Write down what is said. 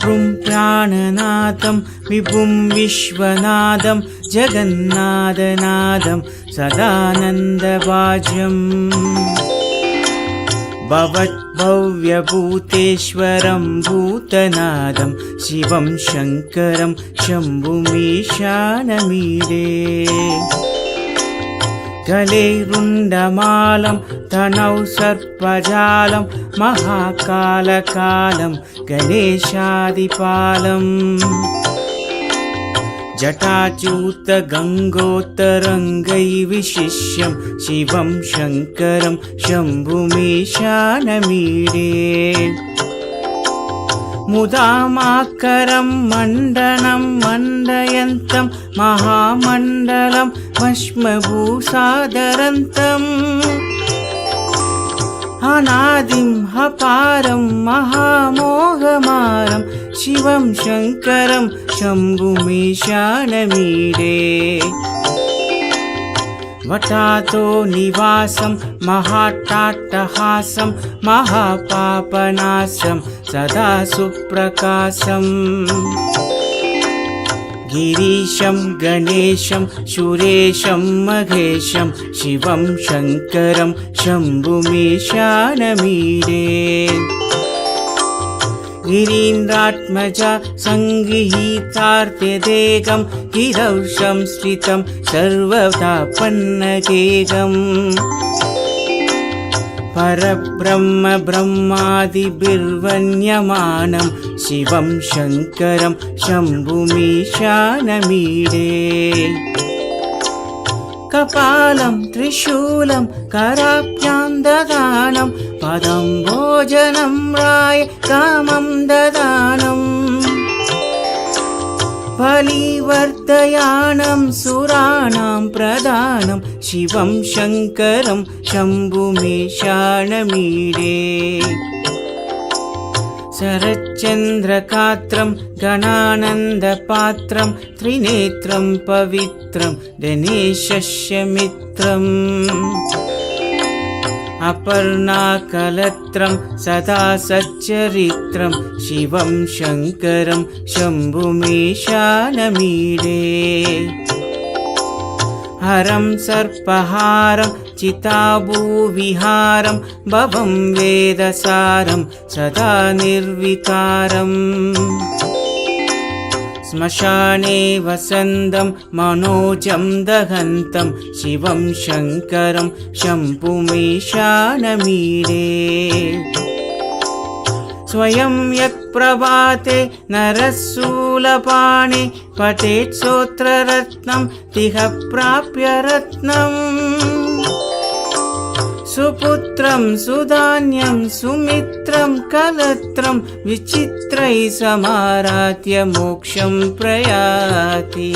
प्रुं प्राणनादं विभुं विश्वनादं जगन्नादनादं सदानन्दवाज्यम् भवद्भव्यभूतेश्वरं भूतनादं शिवं शङ्करं शम्भुमीशानमीडे गले रुण्डमालं तनौ सर्पजालं महाकालकालं गणेशादिपालम् जटाच्यूतगङ्गोत्तरङ्गैर्विशिष्यं शिवं शङ्करं शम्भुमीशानमीडे मुदामाकरं मण्डनं मण्डयन्तं महामण्डलं भस्मभूषाधरन्तम् अनादिं हपारं महामोहमारं शिवं शङ्करं शम्भुमीशानमीडे वटातो निवासं महाट्टाट्टहासं महापापनाशं सदा सुप्रकाशम् गिरीशं गणेशं सुरेशं महेशं शिवं शङ्करं शम्भुमीशानमीडे गिरीन्द्रात्मजा सङ्गृहीतार्त्यदेगं गिरौ संस्थितं सर्वतापन्नगेगम् परब्रह्म ब्रह्मादिभिर्वन्यमानं शिवं शङ्करं शम्भुमीशानमीडे कपालं त्रिशूलं कराभ्यां ददानं पदं भोजनं राय कामं ददानम् बलिवर्धयानं सुराणां प्रदानं शिवं शङ्करं शम्भुमीशानमीडे शरच्चन्द्रकात्रं गणानन्दपात्रं त्रिनेत्रं पवित्रं गणेशस्य मित्रम् अपर्णाकलत्रं सदा सच्चरित्रं शिवं शङ्करं शम्भुमीशानमीडे हरं सर्पहारं चिताभूविहारं भवं वेदसारं सदा निर्विकारम् श्मशाने वसन्तं मनोजं दहन्तं शिवं शङ्करं शम्भुमीशानमीडे स्वयं यत्प्रभाते नरशूलपाणे पठेत् स्तोत्ररत्नं तिह प्राप्य रत्नम् सुपुत्रं सुधान्यं सुमित्रं कलत्रं विचित्रैः समाराध्य मोक्षं प्रयाति।